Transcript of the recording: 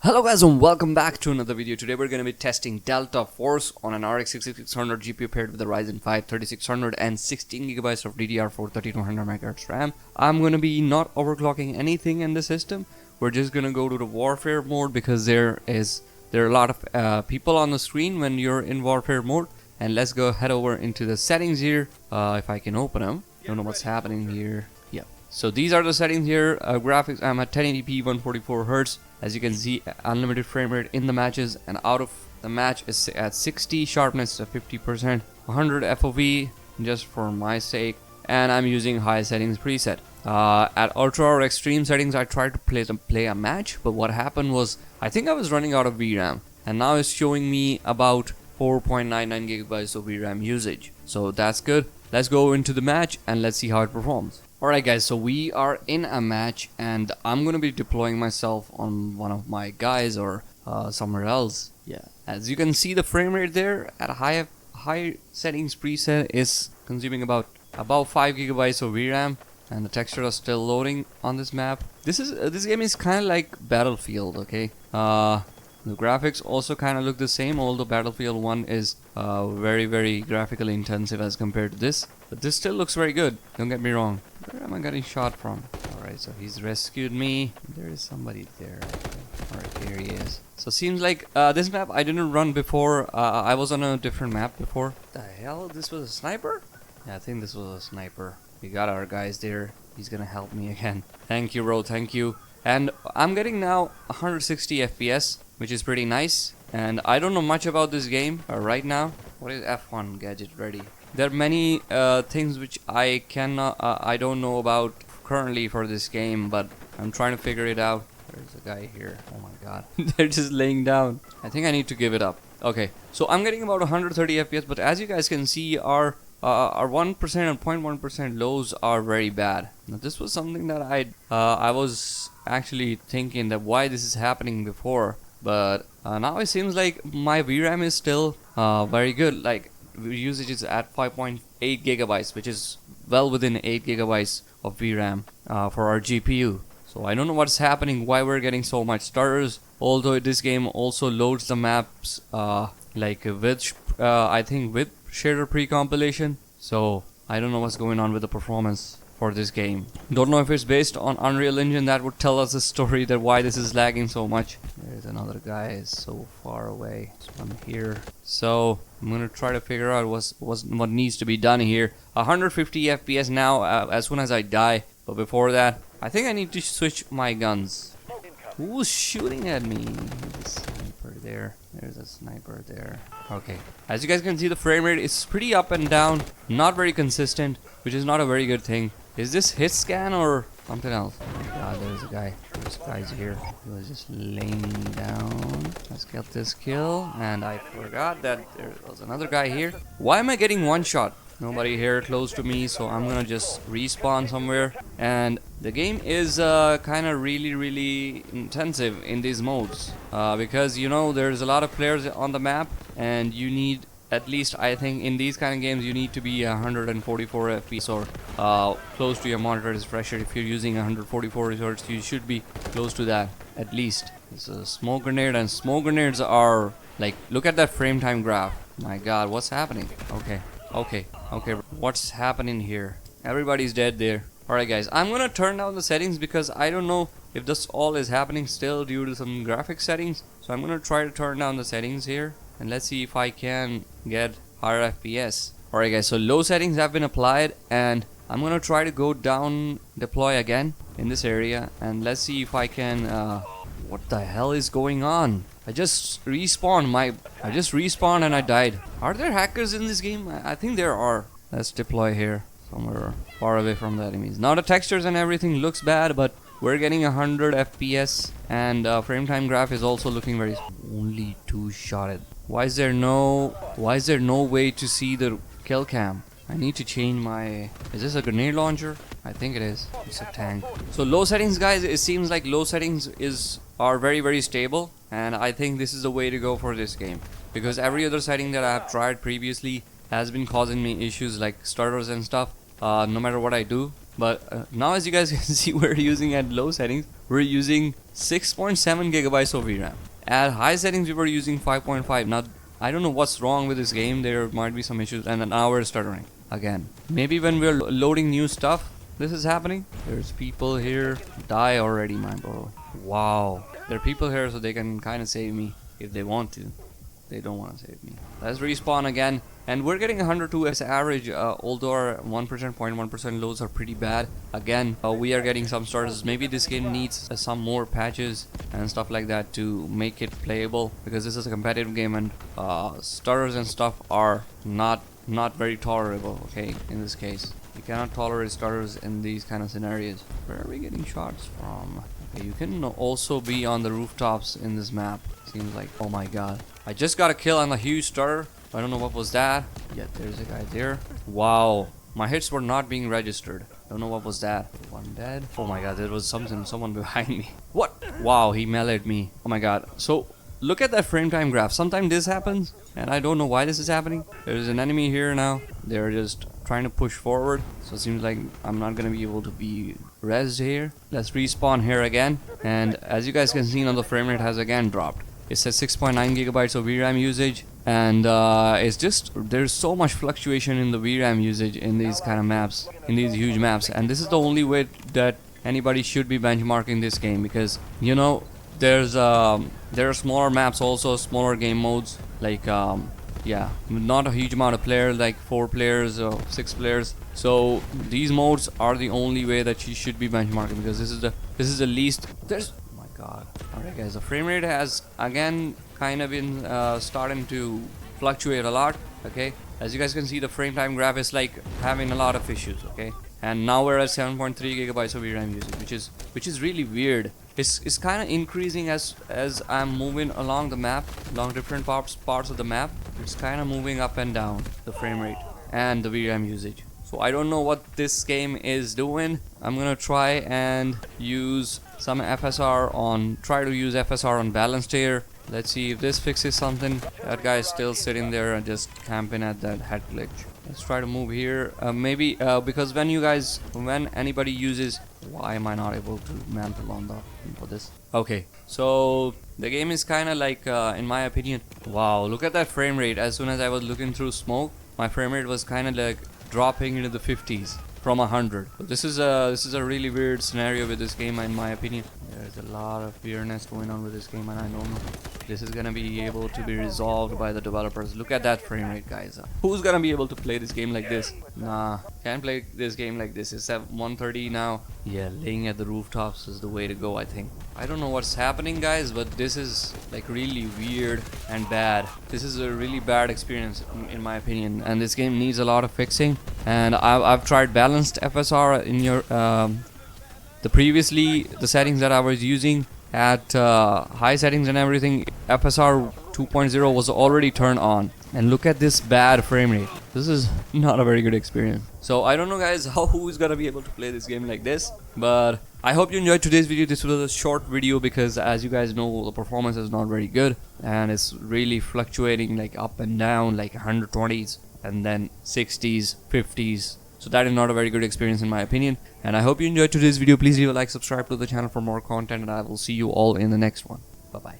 Hello guys and welcome back to another video. Today we're going to be testing Delta Force on an RX 6600 GPU paired with a Ryzen 5 3600 and 16GB of DDR4 3200MHz RAM. I'm going to be not overclocking anything in the system. We're just going to go to the warfare mode because there are a lot of people on the screen when you're in warfare mode. And let's go head over into the settings here. If I can open them. Don't know what's happening here. Yep. So these are the settings here. Graphics, I'm at 1080p 144Hz. As you can see, unlimited frame rate in the matches, and out of the match is at 60, sharpness at 50%, 100 FOV just for my sake, and I'm using high settings preset. At ultra or extreme settings, I tried to play a match, but what happened was I think I was running out of VRAM, and now it's showing me about 4.99 gigabytes of VRAM usage. So that's good. Let's go into the match and let's see how it performs. Alright guys, so we are in a match and I'm gonna be deploying myself on one of my guys or somewhere else. Yeah, as you can see, the frame rate there at a high settings preset is consuming about 5 gigabytes of VRAM, and the textures are still loading on this map. This game is kind of like Battlefield, okay? The graphics also kind of look the same, although Battlefield 1 is very graphically intensive as compared to this. But this still looks very good, don't get me wrong. Where am I getting shot from? Alright, so he's rescued me. There is somebody there. Alright, here he is. So seems like this map I didn't run before. I was on a different map before. The hell? This was a sniper? Yeah, I think this was a sniper. We got our guys there. He's gonna help me again. Thank you, bro, thank you. And I'm getting now 160 FPS, which is pretty nice. And I don't know much about this game right now. What is F1 gadget ready? There are many things which I don't know about currently for this game, but I'm trying to figure it out. There's a guy here. Oh my god. They're just laying down. I think I need to give it up. Okay, so I'm getting about 130 FPS, but as you guys can see, our 1% and 0.1% lows are very bad. Now this was something that I was actually thinking that why this is happening before, but now it seems like my VRAM is still very good. Like usage is at 5.8 gigabytes, which is well within 8 gigabytes of VRAM for our GPU. So I don't know what's happening, why we're getting so much stutters, although this game also loads the maps like with I think with shader pre-compilation. So I don't know what's going on with the performance for this game. Don't know if it's based on Unreal Engine. That would tell us the story that why this is lagging so much. There's another guy, is so far away. This one here. So I'm gonna try to figure out what needs to be done here. 150 FPS now as soon as I die. But before that, I think I need to switch my guns. Who's shooting at me? There's a sniper there. There's a sniper there. Okay. As you guys can see, the frame rate is pretty up and down. Not very consistent, which is not a very good thing. Is this hit scan or something else? Oh my god, there's a guy. This guy's here. He was just laying down. Let's get this kill. And I forgot that there was another guy here. Why am I getting one shot? Nobody here close to me, so I'm gonna just respawn somewhere. And the game is kind of really intensive in these modes because you know there's a lot of players on the map, and you need at least, I think in these kind of games, you need to be 144 FPS or close to your monitor refresh rate. If you're using 144 Hz, you should be close to that at least. It's a smoke grenade, and smoke grenades are like, look at that frame time graph. My god, what's happening? Okay, what's happening here? Everybody's dead there. Alright guys, I'm gonna turn down the settings because I don't know if this all is happening still due to some graphic settings. So I'm gonna try to turn down the settings here, and let's see if I can get higher FPS. Alright guys, so low settings have been applied, and I'm gonna try to go down deploy again in this area, and let's see if I can what the hell is going on? I just respawned and I died. Are there hackers in this game? I think there are. Let's deploy here somewhere far away from the enemies. Now the textures and everything looks bad, but we're getting 100 FPS, and frame time graph is also looking very only two-shotted. Why is there no way to see the kill cam? I need to change my... Is this a grenade launcher? I think it is. It's a tank. So low settings, guys, it seems like low settings are very stable, and I think this is the way to go for this game, because every other setting that I have tried previously has been causing me issues like stutters and stuff. No matter what I do, But now as you guys can see, we're using at low settings, we're using 6.7 gigabytes of VRAM. At high settings we were using 5.5. Now I don't know what's wrong with this game, there might be some issues, and now we're stuttering again. Maybe when we're loading new stuff this is happening. There's people here. Die already, my bro. Wow. There are people here so they can kind of save me if they want to. They don't want to save me. Let's respawn again. And we're getting 102 as average, although our 1%, 0.1% loads are pretty bad. Again, we are getting some stutters. Maybe this game needs some more patches and stuff like that to make it playable, because this is a competitive game, and stutters and stuff are not very tolerable, okay, in this case. You cannot tolerate stutters in these kind of scenarios. Where are we getting shots from? Okay, you can also be on the rooftops in this map. Seems like, oh my god. I just got a kill on a huge stutter. I don't know what was that. Yeah, there's a guy there. Wow. My hits were not being registered. Don't know what was that. One dead. Oh my god, there was someone behind me. What? Wow, he meleeed me. Oh my god. So, look at that frame time graph. Sometimes this happens, and I don't know why this is happening. There's an enemy here now. They're just trying to push forward. So it seems like I'm not gonna be able to be rezzed here. Let's respawn here again. And as you guys can see now, the frame rate has again dropped. It says 6.9 gigabytes of VRAM usage, and it's just, there's so much fluctuation in the VRAM usage in these kind of maps, in these huge maps, and this is the only way that anybody should be benchmarking this game, because you know there are smaller maps also, smaller game modes, like yeah, not a huge amount of players, like 4 players or 6 players. So these modes are the only way that you should be benchmarking, because this is the least. There's, oh my god. Alright guys, the frame rate has again kind of been starting to fluctuate a lot. Okay, as you guys can see, the frame time graph is like having a lot of issues. Okay, and now we're at 7.3 gigabytes of VRAM usage, which is really weird. It's kind of increasing as I'm moving along the map, along different parts of the map. It's kind of moving up and down, the frame rate and the VRAM usage. So I don't know what this game is doing. I'm gonna try and use some FSR on, balanced here. Let's see if this fixes something. That guy is still sitting there and just camping at that head glitch. Let's try to move here. Maybe because when anybody uses, why am I not able to mantle on the for this? Okay, so the game is kind of like, in my opinion, wow, look at that frame rate. As soon as I was looking through smoke, my frame rate was kind of like dropping into the 50s from 100. So this is a really weird scenario with this game, in my opinion. There's a lot of weirdness going on with this game, and I don't know if this is gonna be able to be resolved by the developers. Look at that frame rate, guys. Who's gonna be able to play this game like this? Nah, can't play this game like this. It's at 130 now. Yeah, laying at the rooftops is the way to go, I think. I don't know what's happening, guys, but this is like really weird and bad. This is a really bad experience in my opinion, and this game needs a lot of fixing. And I've tried balanced FSR in your the settings that I was using at high settings and everything. FSR 2.0 was already turned on, and look at this bad frame rate. This is not a very good experience. So I don't know, guys, who's gonna be able to play this game like this, but I hope you enjoyed today's video. This was a short video because, as you guys know, the performance is not very good, and it's really fluctuating like up and down, like 120s and then 60s, 50s. So that is not a very good experience in my opinion. And I hope you enjoyed today's video. Please leave a like, subscribe to the channel for more content, and I will see you all in the next one. Bye bye.